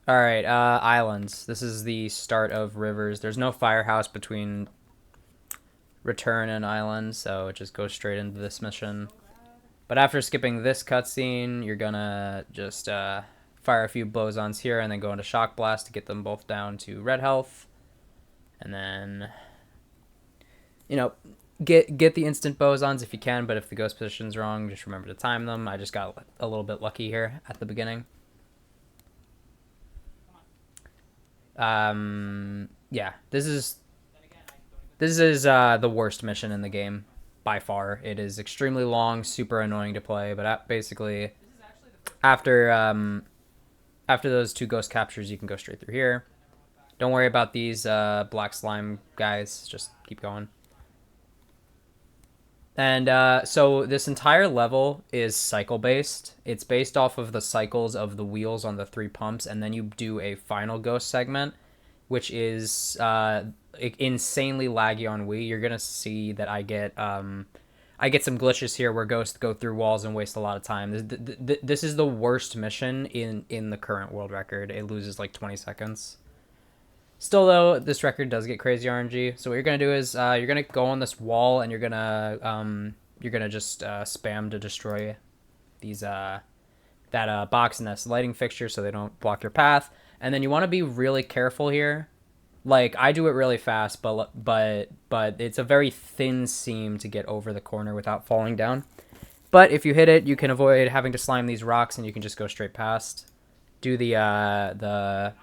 All right, islands. This is the start of rivers. There's no firehouse between return and island, so it just goes straight into this mission. But after skipping this cutscene, you're gonna just fire a few bosons here and then go into shock blast to get them both down to red health, and then get the instant bosons if you can. But if the ghost position's wrong, just remember to time them. I just got a little bit lucky here at the beginning. Yeah, this is the worst mission in the game by far. It is extremely long, super annoying to play. But basically, after after those two ghost captures, you can go straight through here. Don't worry about these black slime guys. Just keep going. And so this entire level is cycle based. It's based off of the cycles of the wheels on the three pumps, and then you do a final ghost segment, which is insanely laggy on Wii. You're gonna see that I get some glitches here where ghosts go through walls and waste a lot of time. This is the worst mission in the current world record. It loses like 20 seconds. Still, though, this record does get crazy RNG. So what you're gonna do is you're gonna go on this wall and you're gonna just spam to destroy these that box and that lighting fixture so they don't block your path. And then you want to be really careful here. Like I do it really fast, but it's a very thin seam to get over the corner without falling down. But if you hit it, you can avoid having to slime these rocks and you can just go straight past. Do the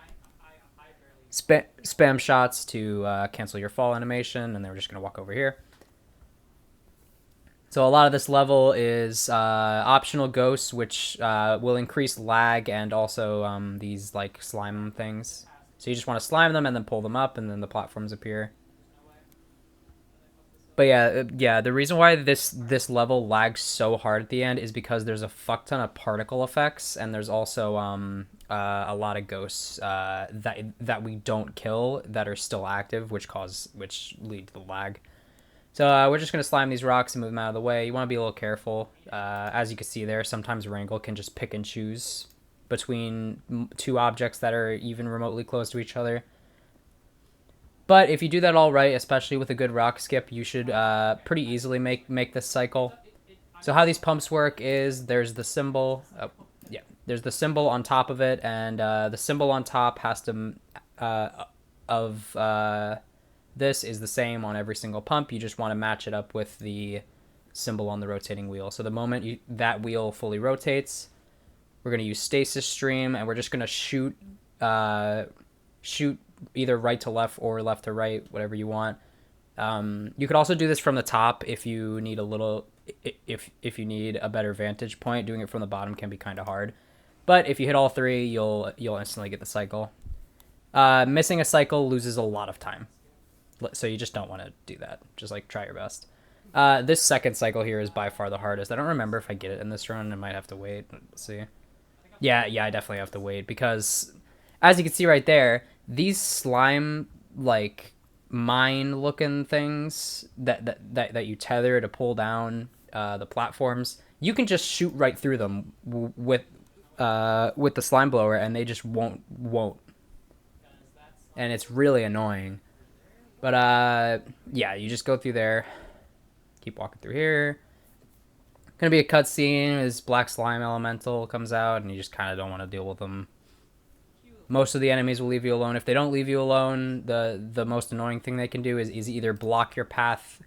spam shots to cancel your fall animation, and then we're just going to walk over here. So a lot of this level is optional ghosts, which will increase lag and also these like slime things. So you just want to slime them and then pull them up, and then the platforms appear. But yeah, the reason why this level lags so hard at the end is because there's a fuck ton of particle effects, and there's also a lot of ghosts that we don't kill that are still active, which lead to the lag. So we're just gonna slime these rocks and move them out of the way. You want to be a little careful. As you can see there, sometimes Wrangle can just pick and choose between two objects that are even remotely close to each other. But if you do that all right, especially with a good rock skip, you should pretty easily make this cycle. So how these pumps work is there's the symbol. Yeah, there's the symbol on top of it, and the symbol on top has to of this is the same on every single pump. You just want to match it up with the symbol on the rotating wheel. So the moment that wheel fully rotates, we're going to use stasis stream, and we're just going to shoot either right to left or left to right, whatever you want. You could also do this from the top if you need a little, if you need a better vantage point. Doing it from the bottom can be kind of hard, but if you hit all three, you'll instantly get the cycle. Missing a cycle loses a lot of time, so you just don't want to do that. Just like try your best. This second cycle here is by far the hardest. I don't remember if I get it in this run. I might have to wait. Let's see. Yeah, I definitely have to wait because, as you can see right there, these slime like mine looking things that you tether to pull down the platforms, you can just shoot right through them with the slime blower, and they just won't, and it's really annoying. But yeah, you just go through there, keep walking through here. Gonna be a cutscene as Black Slime Elemental comes out, and you just kind of don't want to deal with them. Most of the enemies will leave you alone. If they don't leave you alone, the most annoying thing they can do is either block your path,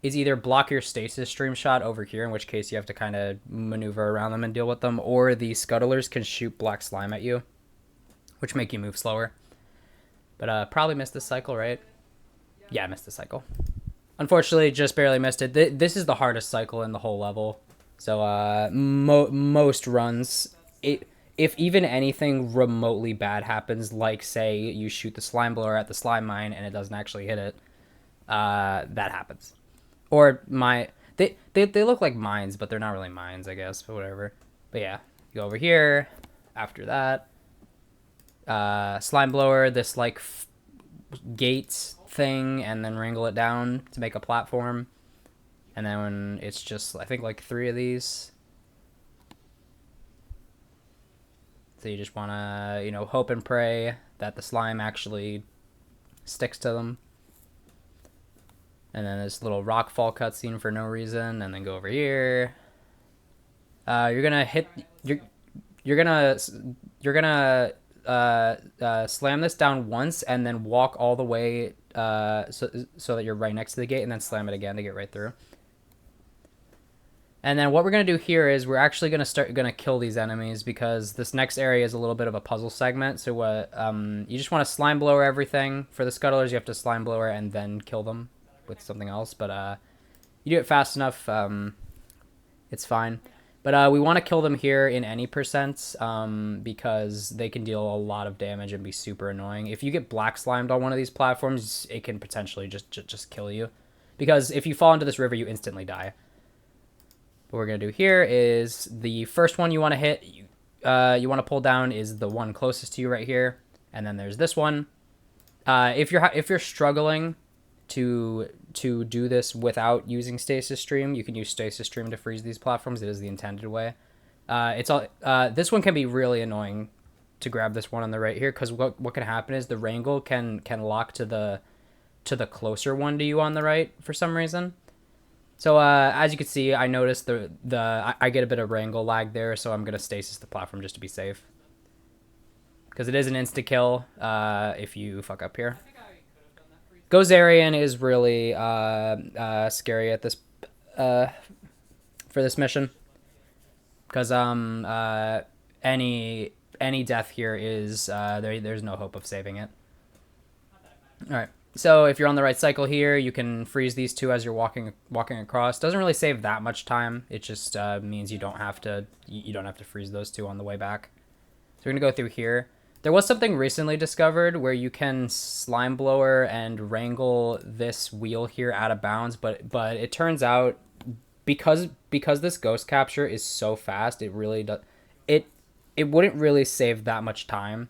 is either block your stasis stream shot over here, in which case you have to kind of maneuver around them and deal with them, or the scuttlers can shoot black slime at you, which make you move slower. But probably missed this cycle, right? Yeah, I missed the cycle. Unfortunately, just barely missed it. This is the hardest cycle in the whole level. So most runs, if even anything remotely bad happens, like say you shoot the slime blower at the slime mine and it doesn't actually hit it, that happens. Or they look like mines, but they're not really mines, I guess, but whatever. But yeah, you go over here. After that, slime blower, this like gate thing, and then wrangle it down to make a platform. And then when it's just, I think, like 3 of these. So you just want to, you know, hope and pray that the slime actually sticks to them. And then this little rock fall cutscene for no reason, and then go over here. You're gonna hit. You're gonna slam this down once, and then walk all the way so that you're right next to the gate, and then slam it again to get right through. And then what we're going to do here is we're actually going to kill these enemies, because this next area is a little bit of a puzzle segment. So you just want to slime blower everything. For the scuttlers, you have to slime blower and then kill them with something else. But you do it fast enough, it's fine. But we want to kill them here in any percents, because they can deal a lot of damage and be super annoying. If you get black slimed on one of these platforms, it can potentially just kill you. Because if you fall into this river, you instantly die. What we're going to do here is the first one you want to hit, you want to pull down is the one closest to you right here. And then there's this one. If you're struggling to do this without using Stasis Stream, you can use Stasis Stream to freeze these platforms. It is the intended way. This one can be really annoying to grab this one on the right here, because what can happen is the wrangle can lock to the closer one to you on the right for some reason. So as you can see, I noticed I get a bit of wrangle lag there, so I'm gonna stasis the platform just to be safe, because it is an insta kill if you fuck up here. Gozerian is really scary at this for this mission, because any death here is there's no hope of saving it. All right. So if you're on the right cycle here, you can freeze these two as you're walking across. Doesn't really save that much time. It just means you don't have to freeze those two on the way back. So we're gonna go through here. There was something recently discovered where you can slime blower and wrangle this wheel here out of bounds, but it turns out because this ghost capture is so fast, it really does it wouldn't really save that much time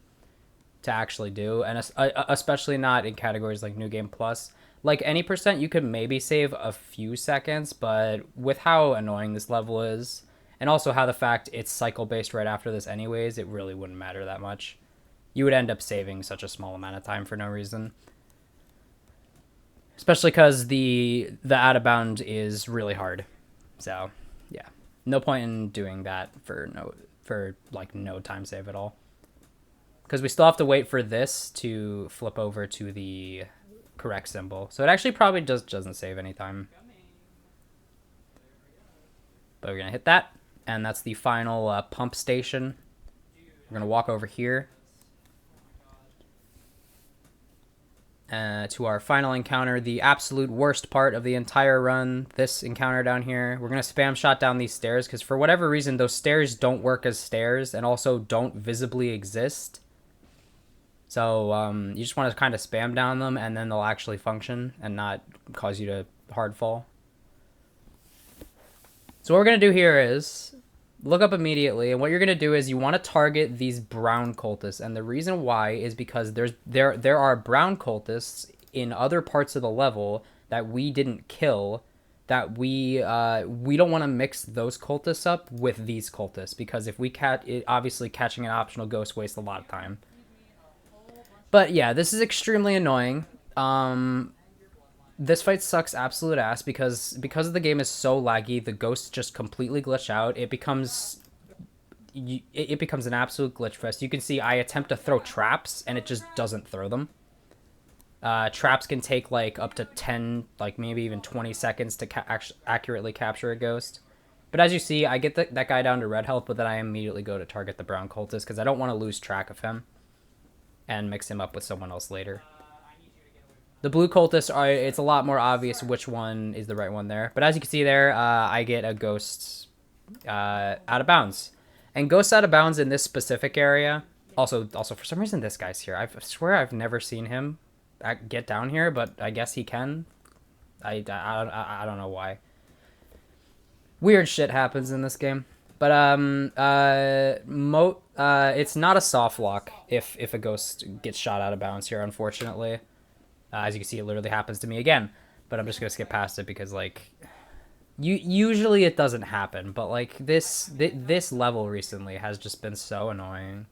to actually do, and especially not in categories like New Game Plus. Like any percent, you could maybe save a few seconds, but with how annoying this level is, and also how the fact it's cycle based right after this anyways, it really wouldn't matter that much. You would end up saving such a small amount of time for no reason, especially because the out of bound is really hard. So yeah, no point in doing that for no time save at all. Because we still have to wait for this to flip over to the correct symbol. So it actually probably doesn't save any time. But we're going to hit that. And that's the final pump station. We're going to walk over here to our final encounter. The absolute worst part of the entire run. This encounter down here. We're going to spam shot down these stairs, because for whatever reason, those stairs don't work as stairs and also don't visibly exist. So you just want to kind of spam down them, and then they'll actually function and not cause you to hard fall. So what we're going to do here is look up immediately, and what you're going to do is you want to target these brown cultists. And the reason why is because there are brown cultists in other parts of the level that we didn't kill, that we don't want to mix those cultists up with these cultists, because if we obviously catching an optional ghost wastes a lot of time. But yeah, this is extremely annoying. This fight sucks absolute ass because the game is so laggy. The ghosts just completely glitch out. It becomes an absolute glitch fest. You can see I attempt to throw traps and it just doesn't throw them. Traps can take like up to 10, like maybe even 20 seconds to accurately capture a ghost. But as you see, I get that guy down to red health, but then I immediately go to target the brown cultist because I don't want to lose track of him and mix him up with someone else later. The blue cultists it's a lot more obvious which one is the right one there. But as you can see there, I get a ghost out of bounds. And ghosts out of bounds in this specific area. Also for some reason this guy's here. I swear I've never seen him get down here, but I guess he can. I don't know why. Weird shit happens in this game. But it's not a soft lock if a ghost gets shot out of bounds here, unfortunately. As you can see, it literally happens to me again. But I'm just gonna skip past it because like usually it doesn't happen, but like this level recently has just been so annoying.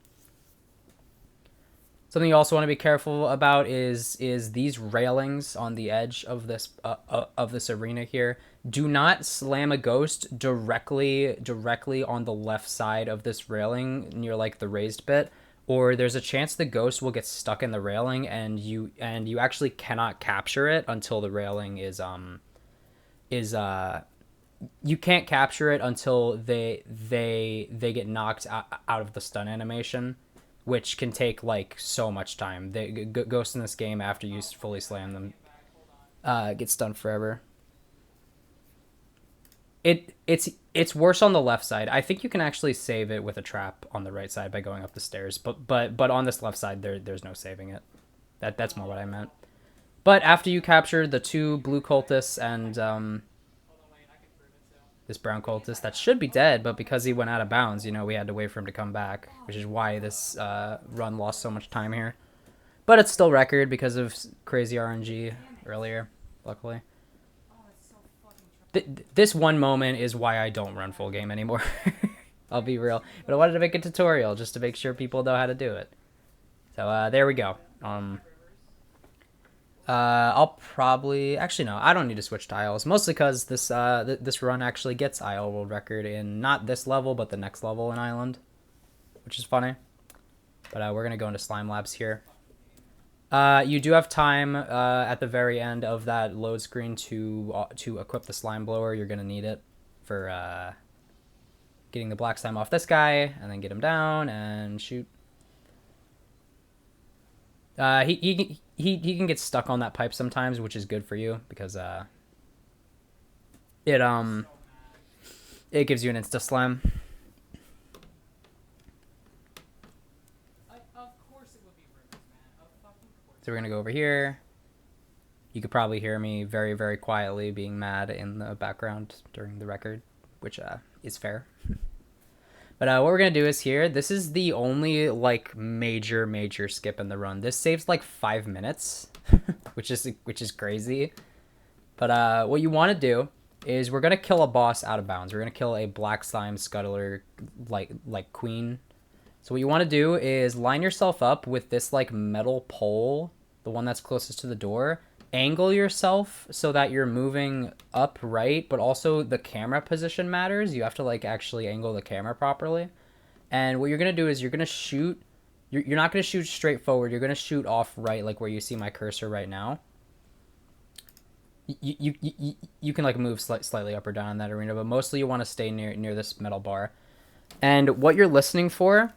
Something you also want to be careful about is these railings on the edge of this arena here. Do not slam a ghost directly on the left side of this railing near like the raised bit, or there's a chance the ghost will get stuck in the railing and you actually cannot capture it until the railing is you can't capture it until they get knocked out of the stun animation, which can take like so much time. Ghosts in this game, after you fully slam them, get stunned forever. It's worse on the left side. I think you can actually save it with a trap on the right side by going up the stairs, but on this left side there's no saving it. That's more what I meant. But after you capture the two blue cultists and this brown cultist that should be dead, but because he went out of bounds, you know, we had to wait for him to come back, which is why this run lost so much time here. But it's still record because of crazy RNG earlier, luckily. This one moment is why I don't run full game anymore. I'll be real. But I wanted to make a tutorial just to make sure people know how to do it. So there we go. I'll probably... Actually, no. I don't need to switch to Isles. Mostly because this run actually gets Isle World Record in not this level, but the next level in Island. Which is funny. But we're going to go into Slime Labs here. You do have time at the very end of that load screen to equip the Slime Blower. You're going to need it for getting the black slime off this guy, and then get him down and shoot. He can get stuck on that pipe sometimes, which is good for you because it gives you an insta slime. So we're gonna go over here. You could probably hear me very, very quietly being mad in the background during the record, which is fair. But what we're gonna do is here. This is the only like major skip in the run. This saves like 5 minutes, which is crazy. But what you want to do is we're gonna kill a boss out of bounds. We're gonna kill a black slime scuttler like queen. So what you want to do is line yourself up with this like metal pole, the one that's closest to the door. Angle yourself so that you're moving upright, but also the camera position matters. You have to like actually angle the camera properly. And what you're going to do is you're going to shoot. You're not going to shoot straight forward. You're going to shoot off right, like where you see my cursor right now. You can like move slightly up or down in that arena, but mostly you want to stay near this metal bar. And what you're listening for,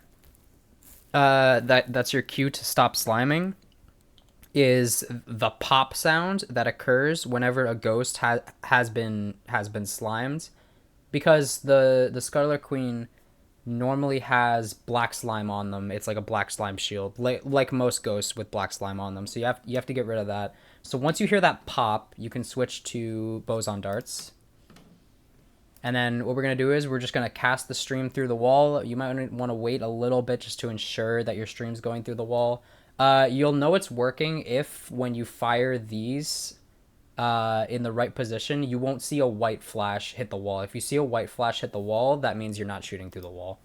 that's your cue to stop sliming, is the pop sound that occurs whenever a ghost has been slimed, because the Scuttler Queen normally has black slime on them. It's like a black slime shield, like most ghosts with black slime on them. So you have to get rid of that. So once you hear that pop, you can switch to boson darts. And then what we're going to do is we're just going to cast the stream through the wall. You might want to wait a little bit just to ensure that your stream's going through the wall. You'll know it's working if when you fire these in the right position, you won't see a white flash hit the wall. If you see a white flash hit the wall, that means you're not shooting through the wall.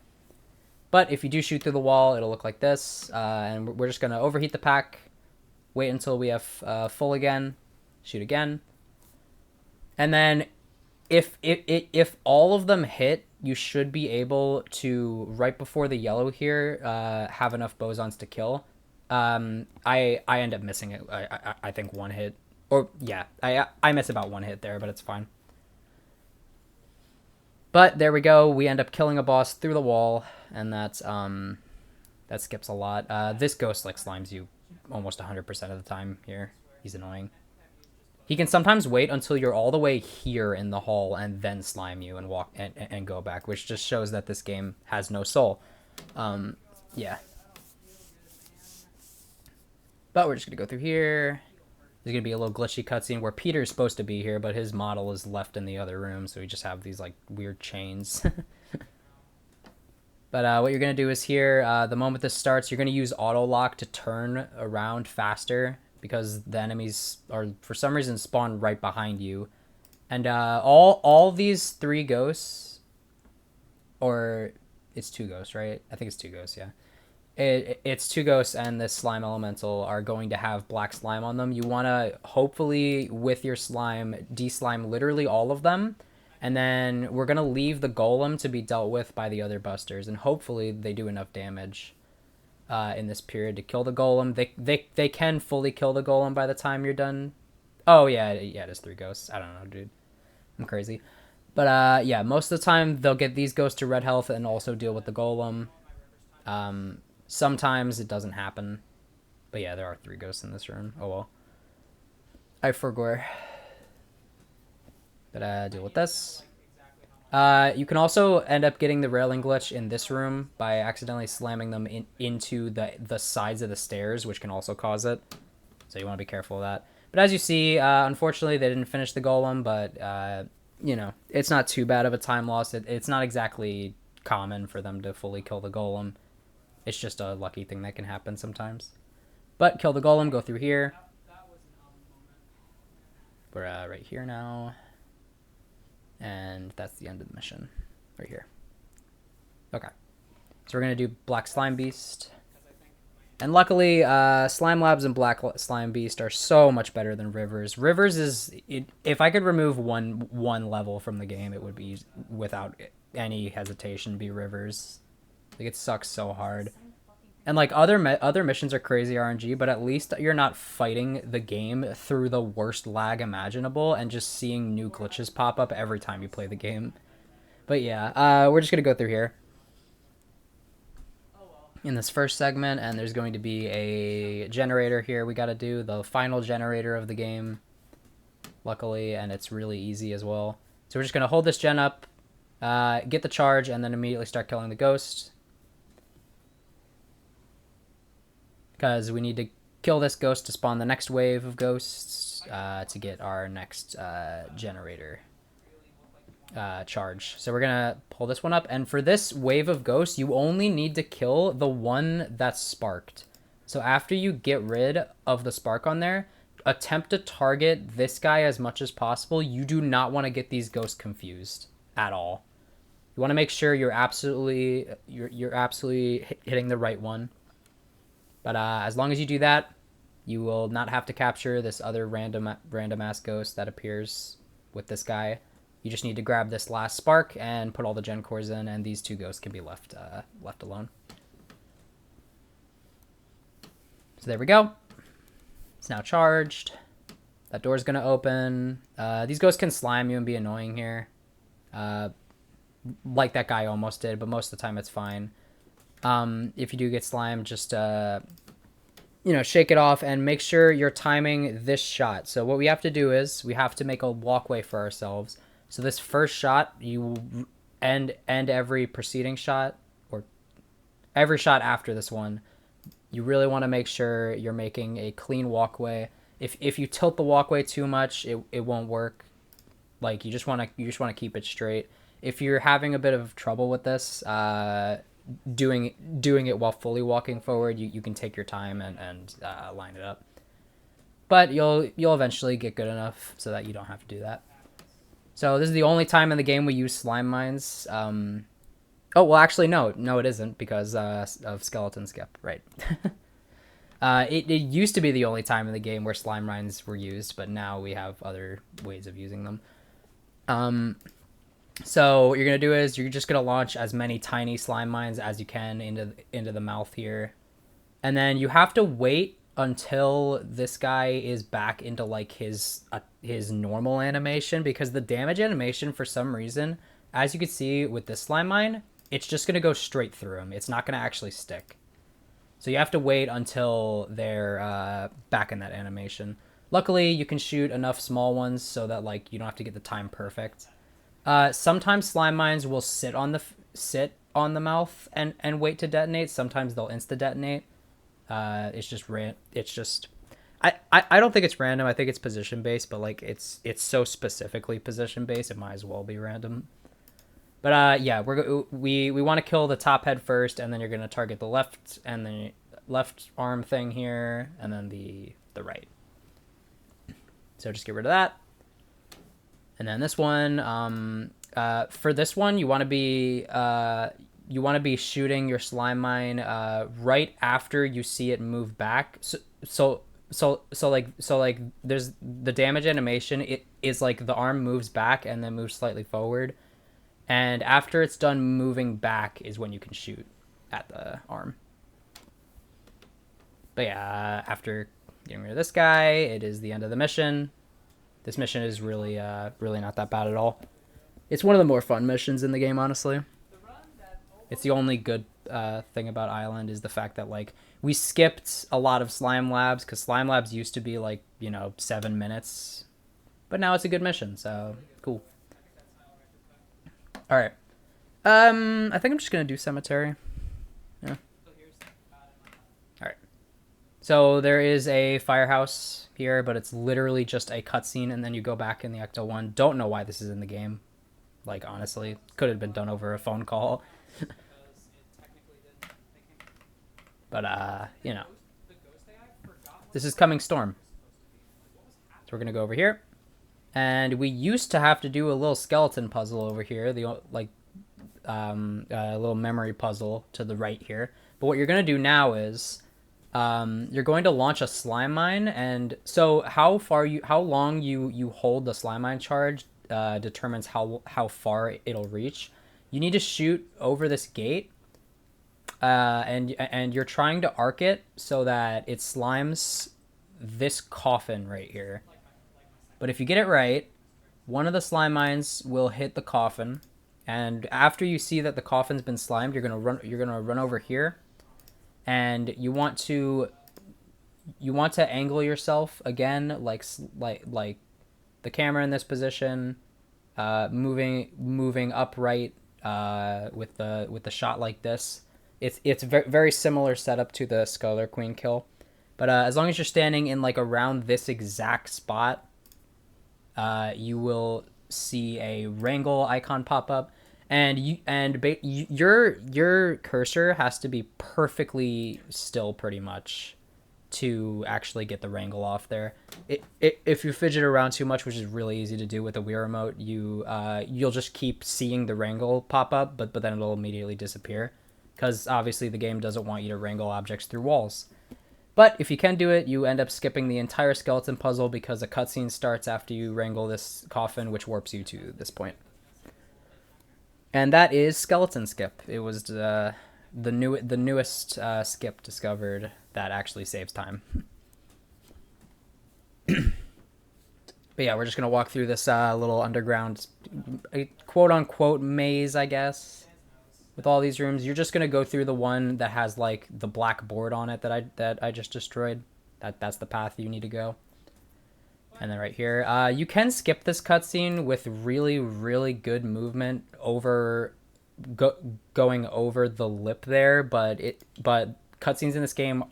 But if you do shoot through the wall, it'll look like this. And we're just going to overheat the pack, wait until we have full again, shoot again. And then if all of them hit, you should be able to, right before the yellow here, have enough bosons to kill. I end up missing it. I think one hit, or yeah, I miss about one hit there, but it's fine. But there we go. We end up killing a boss through the wall, and that skips a lot. This ghost like slimes you almost 100% of the time here. He's annoying. He can sometimes wait until you're all the way here in the hall and then slime you and walk and go back, which just shows that this game has no soul. Yeah. But we're just going to go through here. There's going to be a little glitchy cutscene where Peter's supposed to be here, but his model is left in the other room, so we just have these like weird chains. But what you're going to do is here, the moment this starts, you're going to use auto lock to turn around faster, because the enemies are, for some reason, spawn right behind you. And all these 3 ghosts, or it's 2 ghosts, right? I think it's 2 ghosts, yeah. It's two ghosts and this slime elemental are going to have black slime on them. You want to hopefully with your slime de-slime literally all of them, and then we're gonna leave the golem to be dealt with by the other busters, and hopefully they do enough damage in this period to kill the golem. They can fully kill the golem by the time you're done. Oh yeah, it is three ghosts. I don't know, dude. I'm crazy. But yeah, most of the time they'll get these ghosts to red health and also deal with the golem. Sometimes it doesn't happen. But yeah, there are three ghosts in this room. Oh well. I forgot. But deal with this. You can also end up getting the railing glitch in this room by accidentally slamming them into the sides of the stairs, which can also cause it. So you want to be careful of that. But as you see, unfortunately, they didn't finish the golem, but, you know, it's not too bad of a time loss. It's not exactly common for them to fully kill the golem. It's just a lucky thing that can happen sometimes. But kill the golem, go through here. We're right here now. And that's the end of the mission. Right here. Okay. So we're going to do Black Slime Beast. And luckily, Slime Labs and Black Slime Beast are so much better than Rivers. Rivers is... if I could remove one level from the game, it would be, without any hesitation, be Rivers. Like, it sucks so hard. And, like, other missions are crazy RNG, but at least you're not fighting the game through the worst lag imaginable and just seeing new glitches pop up every time you play the game. But yeah, we're just going to go through here in this first segment, and there's going to be a generator here we got to do, the final generator of the game, luckily, and it's really easy as well. So we're just going to hold this gen up, get the charge, and then immediately start killing the ghost. Because we need to kill this ghost to spawn the next wave of ghosts to get our next generator charge. So we're going to pull this one up. And for this wave of ghosts, you only need to kill the one that's sparked. So after you get rid of the spark on there, attempt to target this guy as much as possible. You do not want to get these ghosts confused at all. You want to make sure you're absolutely hitting the right one. But as long as you do that, you will not have to capture this other random ass ghost that appears with this guy. You just need to grab this last spark and put all the gen cores in, and these two ghosts can be left alone. So there we go. It's now charged. That door's gonna open. These ghosts can slime you and be annoying here, like that guy almost did, but most of the time it's fine. If you do get slimed, just, shake it off and make sure you're timing this shot. So what we have to do is we have to make a walkway for ourselves. So this first shot, you end every preceding shot, or every shot after this one. You really want to make sure you're making a clean walkway. If you tilt the walkway too much, it won't work. Like, you just want to keep it straight. If you're having a bit of trouble with this, doing it while fully walking forward, you can take your time and line it up, but you'll eventually get good enough so that you don't have to do that. So this is the only time in the game we use slime mines. Oh well, actually no it isn't, because of skeleton skip, right? It used to be the only time in the game where slime mines were used, but now we have other ways of using them. So what you're going to do is you're just going to launch as many tiny slime mines as you can into the mouth here. And then you have to wait until this guy is back into, like, his normal animation, because the damage animation, for some reason, as you can see with this slime mine, it's just going to go straight through him. It's not going to actually stick. So you have to wait until they're back in that animation. Luckily, you can shoot enough small ones so that, like, you don't have to get the time perfect. Sometimes slime mines will sit on the mouth and wait to detonate. Sometimes they'll insta detonate. It's just I don't think it's random. I think it's position based, but, like, it's so specifically position based, it might as well be random. But yeah, we want to kill the top head first, and then you're gonna target the left and the left arm thing here, and then the right. So just get rid of that. And then this one, for this one, you want to be, be shooting your slime mine right after you see it move back. So there's the damage animation. It is like the arm moves back and then moves slightly forward, and after it's done moving back is when you can shoot at the arm. But yeah, after getting rid of this guy, it is the end of the mission. This mission is really really not that bad at all. It's one of the more fun missions in the game, honestly. It's the only good thing about Island is the fact that like we skipped a lot of slime labs because slime labs used to be like 7 minutes, but now it's a good mission, so cool. All right, I think I'm just gonna do Cemetary. Yeah. All right. So there is a firehouse here, but it's literally just a cutscene, and then you go back in the Ecto 1. Don't know why this is in the game. Like, honestly, could have been done over a phone call. But, this is Coming Storm. So we're going to go over here. And we used to have to do a little skeleton puzzle over here. A little memory puzzle to the right here. But what you're going to do now is you're going to launch a slime mine. And so how long you hold the slime mine charge determines how far it'll reach. You need to shoot over this gate. And you're trying to arc it so that it slimes this coffin right here. But if you get it right, one of the slime mines will hit the coffin, and after you see that the coffin's been slimed, you're gonna run over here, and you want to angle yourself again, like the camera in this position, moving upright with the shot like this. It's very, very similar setup to the Sculler Queen kill, but as long as you're standing in like around this exact spot, you will see a wrangle icon pop up, and your cursor has to be perfectly still, pretty much, to actually get the wrangle off there. If you fidget around too much, which is really easy to do with the Wii remote, you'll just keep seeing the wrangle pop up, but then it'll immediately disappear. Because obviously the game doesn't want you to wrangle objects through walls. But if you can do it, you end up skipping the entire skeleton puzzle because a cutscene starts after you wrangle this coffin, which warps you to this point. And that is Skeleton Skip. It was the newest skip discovered that actually saves time. But yeah, we're just going to walk through this little underground, quote-unquote maze, I guess. With all these rooms, you're just gonna go through the one that has like the black board on it that I just destroyed. That's the path you need to go. And then right here, you can skip this cutscene with really, really good movement going over the lip there. But cutscenes in this game,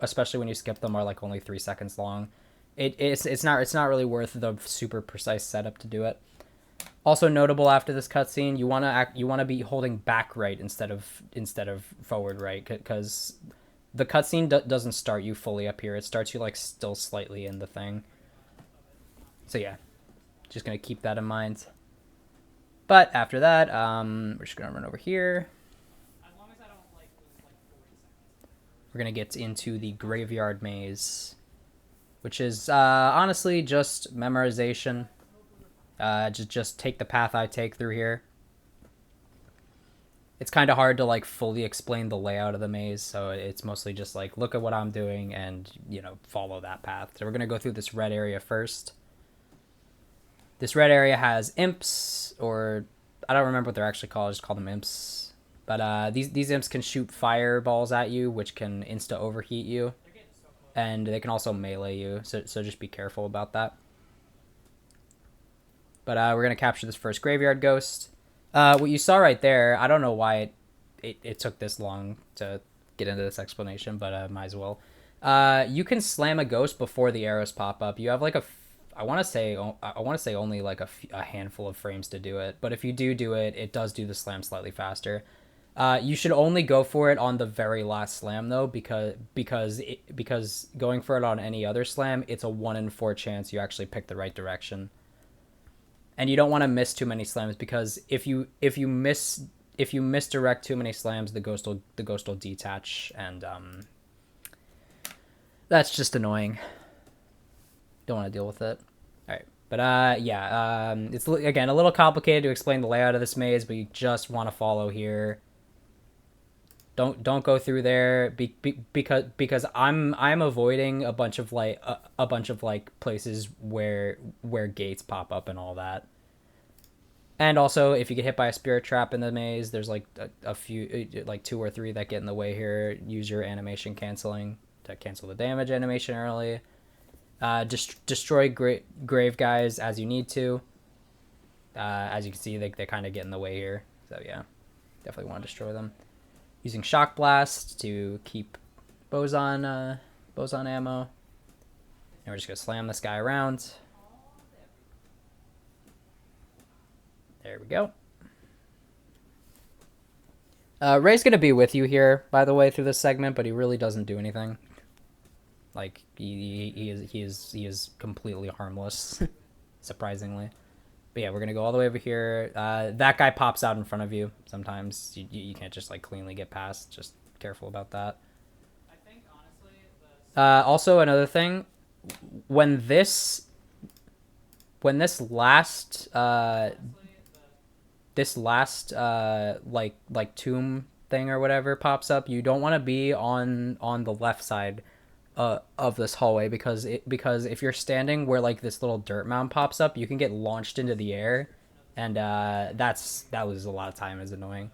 especially when you skip them, are like only 3 seconds long. It's not really worth the super precise setup to do it. Also notable after this cutscene, you wanna be holding back right instead of forward right, because the cutscene doesn't start you fully up here. It starts you like still slightly in the thing. So yeah, just gonna keep that in mind. But after that, we're just gonna run over here. We're gonna get into the graveyard maze, which is honestly just memorization. Just take the path I take through here. It's kind of hard to like fully explain the layout of the maze, so it's mostly just like look at what I'm doing and follow that path. So we're gonna go through this red area first. This red area has imps, or I don't remember what they're actually called. I just call them imps. But these imps can shoot fireballs at you, which can insta overheat you, and they can also melee you. So just be careful about that. But we're going to capture this first graveyard ghost. What you saw right there, I don't know why it took this long to get into this explanation, but might as well. You can slam a ghost before the arrows pop up. You have like I want to say only like a handful of frames to do it. But if you do it, it does do the slam slightly faster. You should only go for it on the very last slam though, because going for it on any other slam, it's a 1 in 4 chance you actually pick the right direction. And you don't want to miss too many slams, because if you if you misdirect too many slams, the ghost will detach, and that's just annoying. Don't want to deal with it. All right, but yeah, it's again a little complicated to explain the layout of this maze, but you just want to follow here. Don't go through there because I'm avoiding a bunch of like places where gates pop up and all that. And also, if you get hit by a spirit trap in the maze, there's like a few, like 2 or 3 that get in the way here. Use your animation canceling to cancel the damage animation early. Destroy grave guys as you need to. As you can see, they kind of get in the way here. So yeah, definitely want to destroy them. Using shock blast to keep boson ammo. And we're just gonna slam this guy around. There we go. Ray's gonna be with you here, by the way, through this segment, but he really doesn't do anything. Like he is completely harmless, surprisingly. But yeah, we're gonna go all the way over here. That guy pops out in front of you. Sometimes you can't just like cleanly get past. Just careful about that. I think honestly. Also another thing, when this last like tomb thing or whatever pops up, you don't want to be on the left side of this hallway because if you're standing where like this little dirt mound pops up, you can get launched into the air, and that loses a lot of time. Is annoying.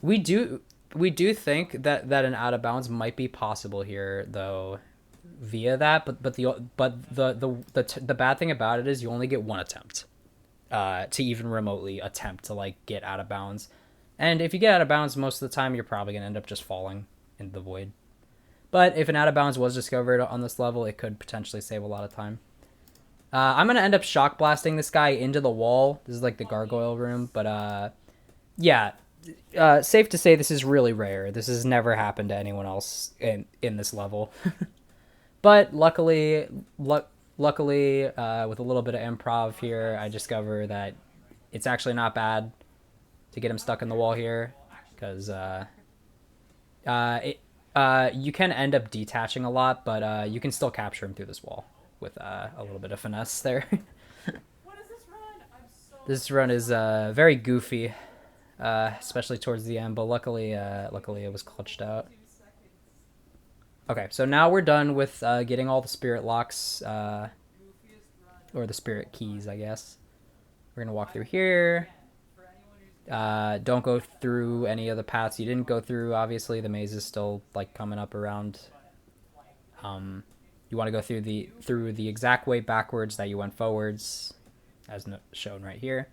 We do think that an out of bounds might be possible here though, via that, but the bad thing about it is you only get one attempt to even remotely attempt to like get out of bounds, and if you get out of bounds, most of the time you're probably gonna end up just falling into the void. But if an out of bounds was discovered on this level, it could potentially save a lot of time. I'm gonna end up shock blasting this guy into the wall. This is like the gargoyle room, but yeah, safe to say this is really rare. This has never happened to anyone else in this level. But luckily, with a little bit of improv here, I discover that it's actually not bad to get him stuck in the wall here, because you can end up detaching a lot, but you can still capture him through this wall with a little bit of finesse there. What is this run? This run is very goofy, especially towards the end, but luckily it was clutched out. Okay, so now we're done with getting all the spirit locks, or the spirit keys, I guess. We're going to walk through here. Don't go through any of the paths you didn't go through. Obviously, the maze is still like coming up around. You want to go through the exact way backwards that you went forwards, as shown right here.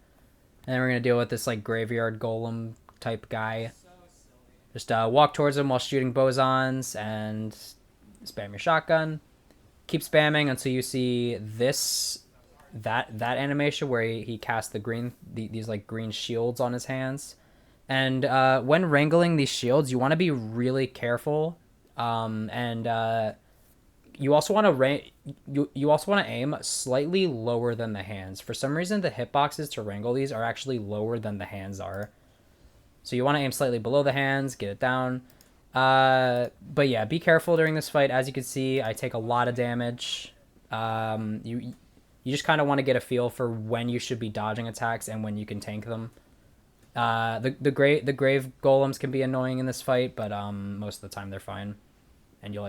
And then we're going to deal with this like graveyard golem type guy. Just walk towards him while shooting bosons and spam your shotgun. Keep spamming until you see that animation where he casts these like green shields on his hands. And when wrangling these shields, you want to be really careful. And you also want to aim slightly lower than the hands. For some reason, the hitboxes to wrangle these are actually lower than the hands are. So you want to aim slightly below the hands, get it down. But yeah, be careful during this fight. As you can see, I take a lot of damage. You just kind of want to get a feel for when you should be dodging attacks and when you can tank them. The grave golems can be annoying in this fight, but most of the time they're fine, and you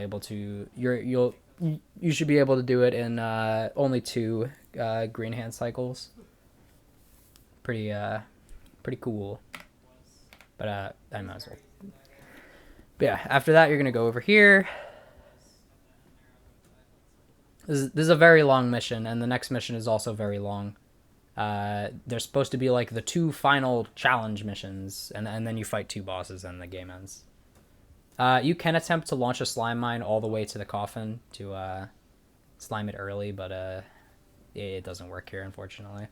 should be able to do it in only 2 green hand cycles. Pretty cool. But I might as well. But yeah, after that you're gonna go over here. This is a very long mission, and the next mission is also very long. There's supposed to be like the 2 final challenge missions, and then you fight 2 bosses and the game ends. You can attempt to launch a slime mine all the way to the coffin to slime it early, but it doesn't work here, unfortunately.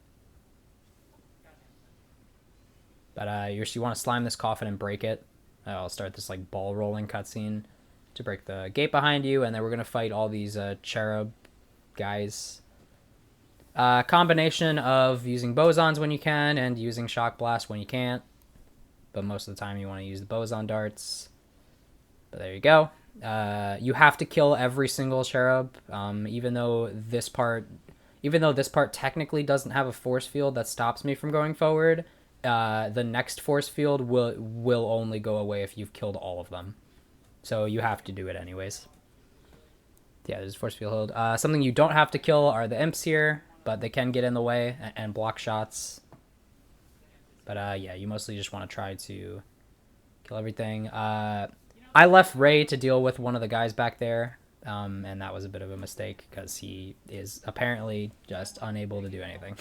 But you want to slime this coffin and break it. I'll start this like ball rolling cutscene to break the gate behind you, and then we're gonna fight all these cherub guys. Combination of using bosons when you can and using shock blast when you can't. but most of the time you want to use the boson darts. But there you go. You have to kill every single cherub, even though this part technically doesn't have a force field that stops me from going forward. The next force field will only go away if you've killed all of them, so you have to do it anyways. Yeah, there's force field. Something you don't have to kill are the imps here, but they can get in the way and block shots. But yeah, you mostly just want to try to kill everything. I left Ray to deal with one of the guys back there, and that was a bit of a mistake because he is apparently just unable to do anything.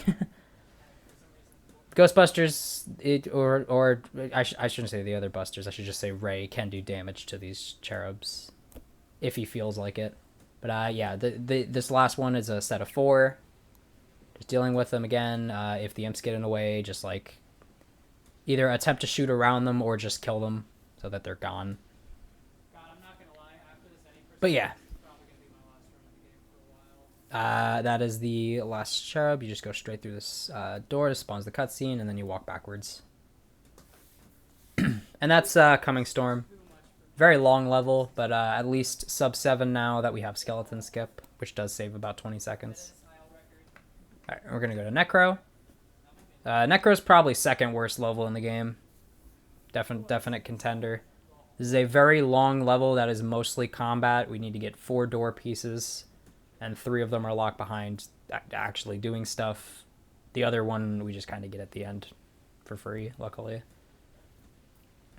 Ghostbusters, I shouldn't say the other busters. I should just say Ray can do damage to these cherubs if he feels like it. But yeah, this last one is a set of 4. Just dealing with them again. If the imps get in the way, just like either attempt to shoot around them or just kill them so that they're gone. But yeah, that is the last cherub. You just go straight through this door that spawns the cutscene, and then you walk backwards. And that's Coming Storm. Very long level, but at least sub 7 now that we have skeleton skip, which does save about 20 seconds. Alright, we're going to go to Necro. Necro's probably second worst level in the game. Definite contender. This is a very long level that is mostly combat. We need to get 4 door pieces, and 3 of them are locked behind actually doing stuff. The other one we just kind of get at the end for free, luckily.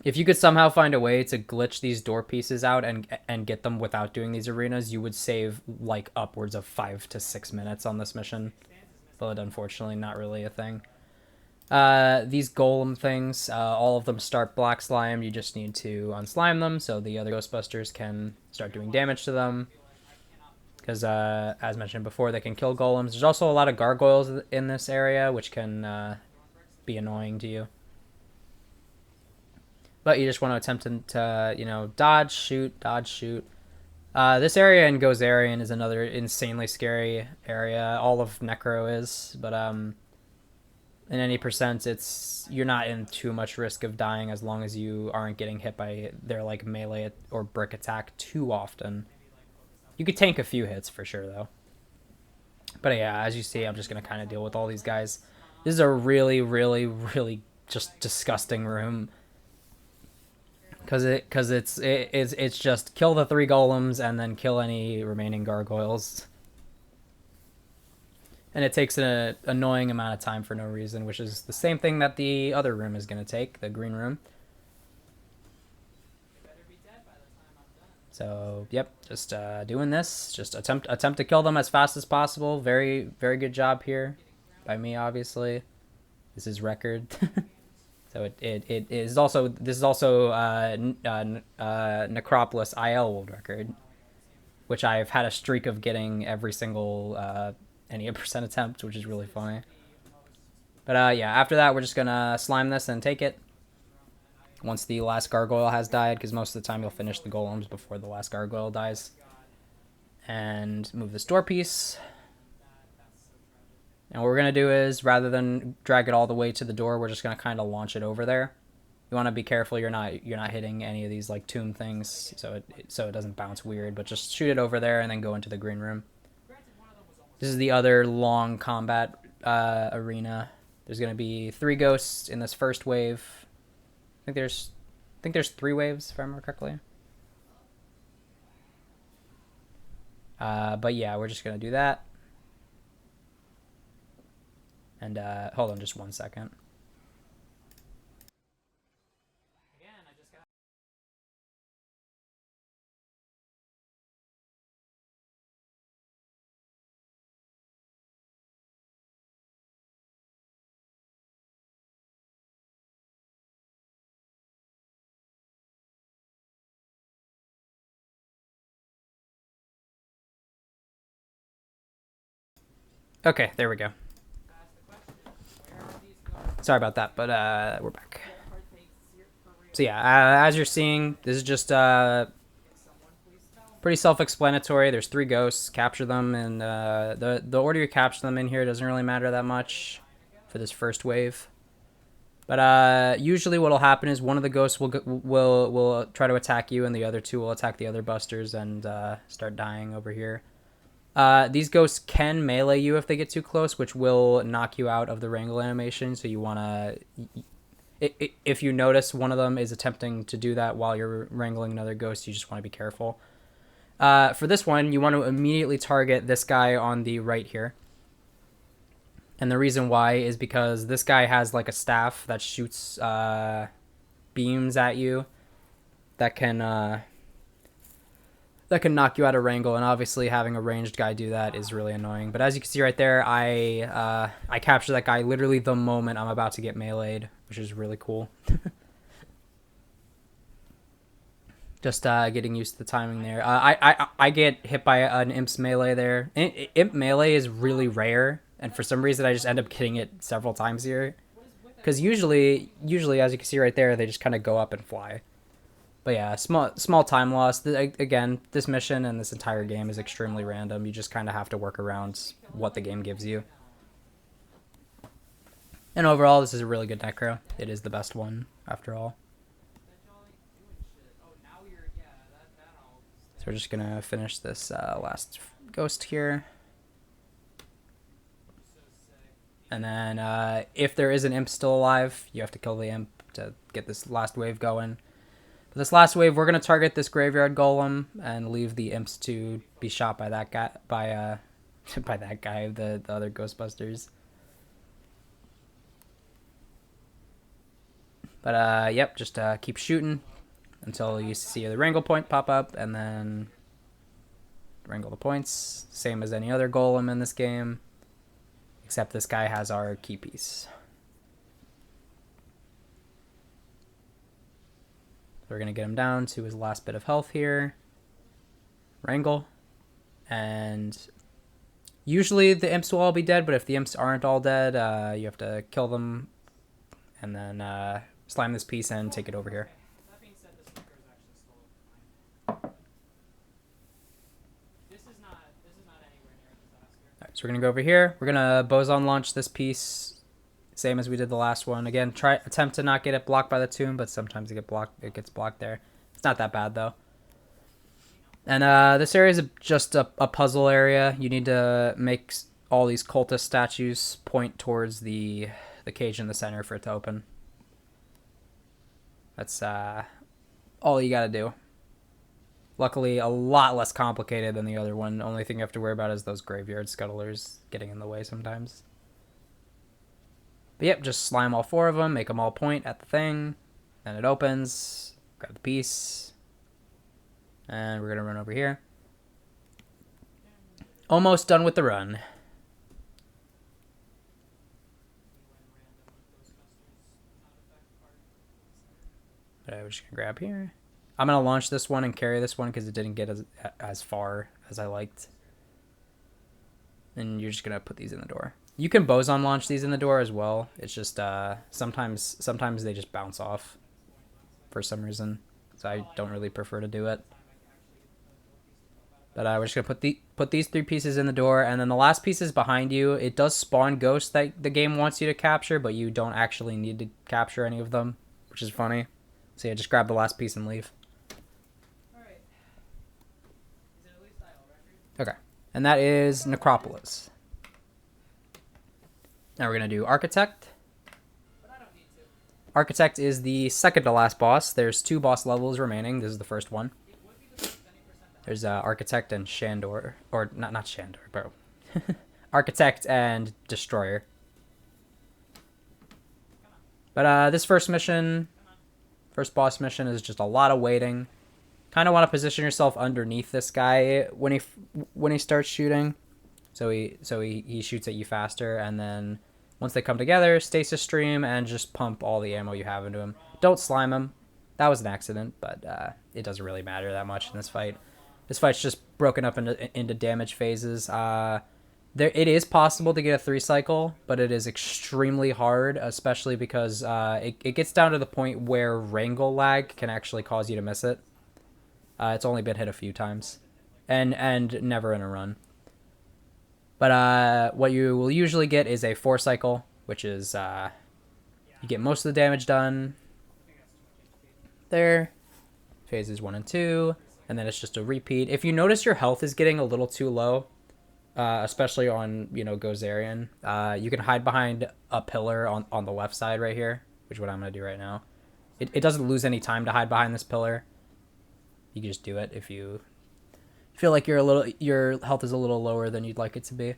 If you could somehow find a way to glitch these door pieces out and get them without doing these arenas, you would save like upwards of 5 to 6 minutes on this mission. But unfortunately, not really a thing. These golem things, all of them start black slime. You just need to unslime them so the other Ghostbusters can start doing damage to them. Because, as mentioned before, they can kill golems. There's also a lot of gargoyles in this area, which can be annoying to you. But you just want to attempt to dodge, shoot, dodge, shoot. This area in Gozerian is another insanely scary area. All of Necro is, but in any percent, you're not in too much risk of dying as long as you aren't getting hit by their like melee or brick attack too often. You could tank a few hits for sure, though. But yeah, as you see, I'm just gonna kind of deal with all these guys. This is a really, really, really just disgusting room. Because it's just kill the 3 golems and then kill any remaining gargoyles. And it takes an annoying amount of time for no reason, which is the same thing that the other room is going to take, the green room. So, yep, just doing this. Just attempt to kill them as fast as possible. Very, very good job here by me, obviously. This is record. So this is also Necropolis IL world record, which I've had a streak of getting every single any percent attempt, which is really funny. But yeah, after that we're just gonna slime this and take it. Once the last gargoyle has died, because most of the time you'll finish the golems before the last gargoyle dies. And move this door piece. And what we're going to do is, rather than drag it all the way to the door, we're just going to kind of launch it over there. You want to be careful you're not hitting any of these like tomb things so it doesn't bounce weird, but just shoot it over there and then go into the green room. This is the other long combat arena. There's going to be 3 ghosts in this first wave. I think there's 3 waves if I remember correctly. But yeah, we're just going to do that. And hold on just 1 second. Okay, there we go. Sorry about that, but we're back. So yeah, as you're seeing, this is just pretty self-explanatory. There's 3 ghosts, capture them, and the order you capture them in here doesn't really matter that much for this first wave. But usually what'll happen is one of the ghosts will try to attack you, and the other two will attack the other busters and start dying over here. These ghosts can melee you if they get too close, which will knock you out of the wrangle animation. So you want to, if you notice one of them is attempting to do that while you're wrangling another ghost, you just want to be careful. For this one, you want to immediately target this guy on the right here. And the reason why is because this guy has like a staff that shoots beams at you that can knock you out of wrangle, and obviously having a ranged guy do that is really annoying. But as you can see right there, I capture that guy literally the moment I'm about to get meleeed, which is really cool. Just getting used to the timing there. I get hit by an imp's melee there. Imp melee is really rare, and for some reason I just end up getting it several times here. Because usually, as you can see right there, they just kind of go up and fly. But yeah, small time loss. Again, this mission and this entire game is extremely random. You just kind of have to work around what the game gives you. And overall, this is a really good necro. It is the best one, after all. So we're just going to finish this last ghost here. And then if there is an imp still alive, you have to kill the imp to get this last wave going. For this last wave, we're going to target this graveyard golem and leave the imps to be shot by that guy, by that guy, the other Ghostbusters. But yep, just keep shooting until you see the wrangle point pop up, and then wrangle the points. Same as any other golem in this game, except this guy has our key piece. We're going to get him down to his last bit of health here. Wrangle. And usually the imps will all be dead, but if the imps aren't all dead, you have to kill them and then slime this piece and take it over here. Alright, so we're going to go over here. We're going to boson launch this piece, same as we did the last one. Again, attempt to not get it blocked by the tomb, but sometimes it gets blocked there. It's not that bad though. And this area is just a puzzle area. You need to make all these cultist statues point towards the cage in the center for it to open. That's all you gotta do. Luckily, a lot less complicated than the other one. The only thing you have to worry about is those graveyard scuttlers getting in the way sometimes. But yep, just slime all four of them, make them all point at the thing, then it opens, grab the piece, and we're going to run over here. Almost done with the run. But we're just going to grab here. I'm going to launch this one and carry this one because it didn't get as far as I liked. And you're just going to put these in the door. You can boson launch these in the door as well. It's just sometimes they just bounce off for some reason. So I don't really prefer to do it. But we're just going to put these three pieces in the door. And then the last piece is behind you. It does spawn ghosts that the game wants you to capture, but you don't actually need to capture any of them, which is funny. So yeah, just grab the last piece and leave. Okay. And that is Necropolis. Now we're going to do Architect. Architect is the second to last boss. There's 2 boss levels remaining. This is the first one. There's Architect and Shandor. Or, not Shandor, bro. Architect and Destroyer. But this first boss mission is just a lot of waiting. Kind of want to position yourself underneath this guy when he starts shooting. So he shoots at you faster, and then once they come together, stasis stream and just pump all the ammo you have into him. Don't slime him. That was an accident, but it doesn't really matter that much in this fight. This fight's just broken up into damage phases. It is possible to get a 3-cycle, but it is extremely hard, especially because it gets down to the point where wrangle lag can actually cause you to miss it. It's only been hit a few times, and never in a run. But what you will usually get is a 4-cycle, which is You get most of the damage done there. Phases 1 and 2, and then it's just a repeat. If you notice your health is getting a little too low, especially on, Gozerian, you can hide behind a pillar on the left side right here, which is what I'm going to do right now. It doesn't lose any time to hide behind this pillar. You can just do it if you feel like your health is a little lower than you'd like it to be.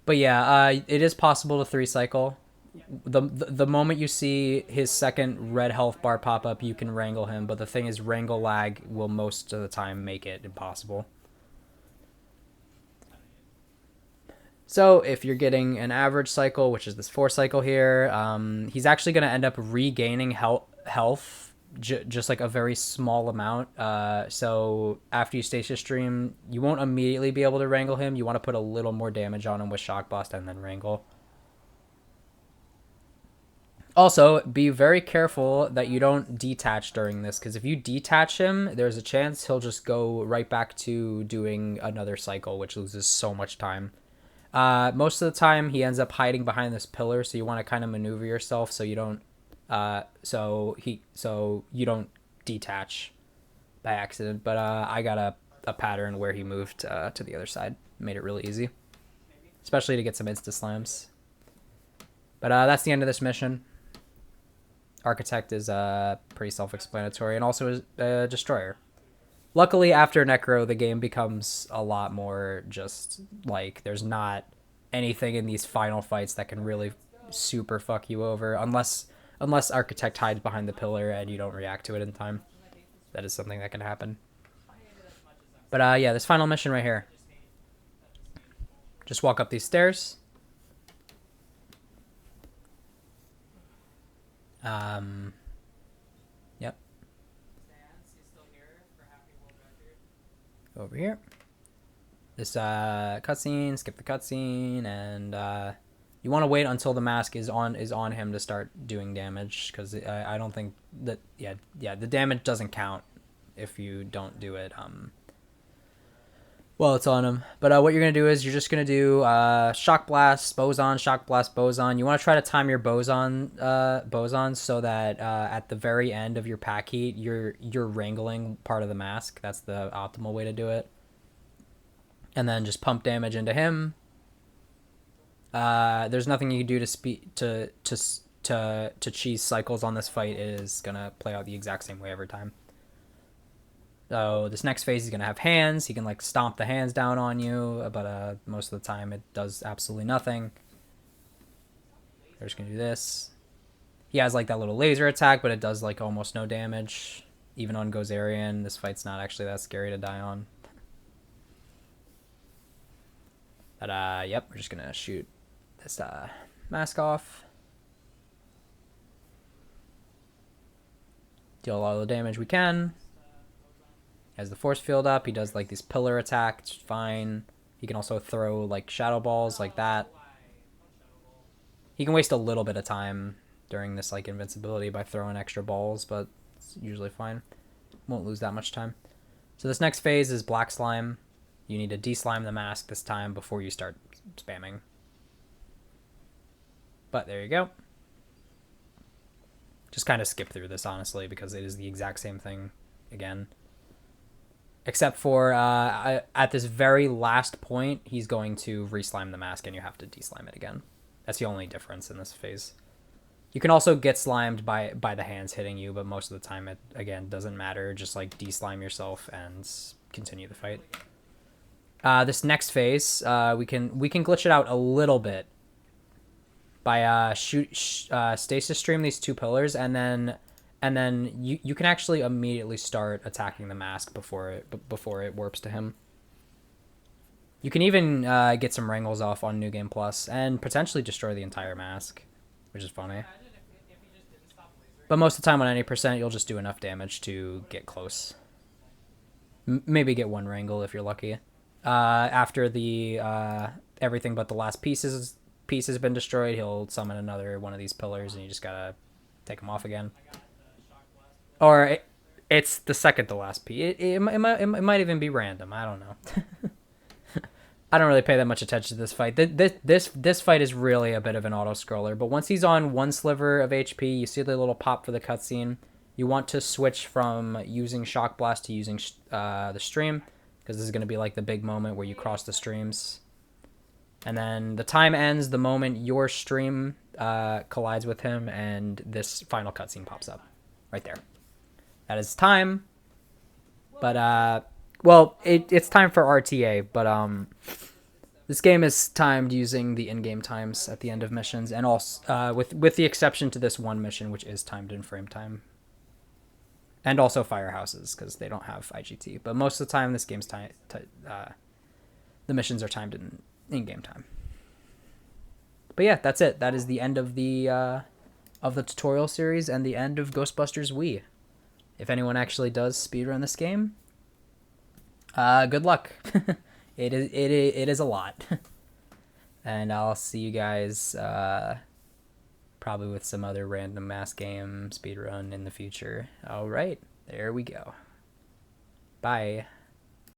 But yeah, it is possible to 3-cycle. The moment you see his second red health bar pop up, you can wrangle him. But the thing is, wrangle lag will most of the time make it impossible. So if you're getting an average cycle, which is this 4-cycle here, he's actually going to end up regaining health, just like a very small amount. So after you stasis stream, you won't immediately be able to wrangle him. You want to put a little more damage on him with Shock Blast and then wrangle. Also, be very careful that you don't detach during this, because if you detach him, there's a chance he'll just go right back to doing another cycle, which loses so much time. Most of the time, he ends up hiding behind this pillar, so you want to kind of maneuver yourself so you don't, so you don't detach by accident. But I got a pattern where he moved to the other side, made it really easy, especially to get some insta slams. But that's the end of this mission. Architect is pretty self-explanatory, and also is a destroyer. Luckily, after Necro, the game becomes a lot more just like there's not anything in these final fights that can really super fuck you over, unless Architect hides behind the pillar and you don't react to it in time. That is something that can happen. But yeah, this final mission right here. Just walk up these stairs. Yep. Over here. This cutscene, skip the cutscene, and you want to wait until the mask is on him to start doing damage, because I don't think that the damage doesn't count if you don't do it well, it's on him. But what you're going to do is you're just going to do Shock Blast, Boson, Shock Blast, Boson. You want to try to time your Boson so that at the very end of your pack heat, you're wrangling part of the mask. That's the optimal way to do it. And then just pump damage into him. There's nothing you can do to cheese cycles on this fight. It is going to play out the exact same way every time. So this next phase, he's going to have hands. He can like stomp the hands down on you, but most of the time it does absolutely nothing. We're just going to do this. He has like that little laser attack, but it does like almost no damage. Even on Gozerian, this fight's not actually that scary to die on. But yep, we're just going to shoot this mask off. Deal all the damage we can. Has the force field up. He does like this pillar attack. It's fine. He can also throw like shadow balls like that. He can waste a little bit of time during this like invincibility by throwing extra balls, but it's usually fine. Won't lose that much time. So this next phase is Black Slime. You need to de-slime the mask this time before you start spamming. But there you go. Just kind of skip through this, honestly, because it is the exact same thing again. Except for at this very last point, he's going to re-slime the mask and you have to de-slime it again. That's the only difference in this phase. You can also get slimed by the hands hitting you, but most of the time it, again, doesn't matter. Just like de-slime yourself and continue the fight. This next phase, we can glitch it out a little bit by stasis stream these two pillars, and then you can actually immediately start attacking the mask before it warps to him. You can even get some wrangles off on New Game Plus and potentially destroy the entire mask, which is funny. But most of the time on any percent, you'll just do enough damage to get close. Maybe get one wrangle if you're lucky. After the everything but the last piece has been destroyed, he'll summon another one of these pillars, and you just gotta take them off again. Or it's the second to last piece. It might even be random. I don't know. I don't really pay that much attention to this fight. This fight is really a bit of an auto scroller. But once he's on one sliver of HP, you see the little pop for the cutscene. You want to switch from using Shock Blast to using the stream, because this is going to be like the big moment where you cross the streams. And then the time ends the moment your stream collides with him, and this final cutscene pops up right there. That is time. But well, it's time for RTA, but this game is timed using the in-game times at the end of missions, and also with the exception to this one mission, which is timed in frame time, and also firehouses because they don't have IGT. But most of the time, this game's the missions are timed in-game time. But yeah, that's it. That is the end of the tutorial series and the end of Ghostbusters Wii. If anyone actually does speedrun this game, good luck. It is a lot. And I'll see you guys probably with some other random mass game speedrun in the future. All right, there we go. Bye.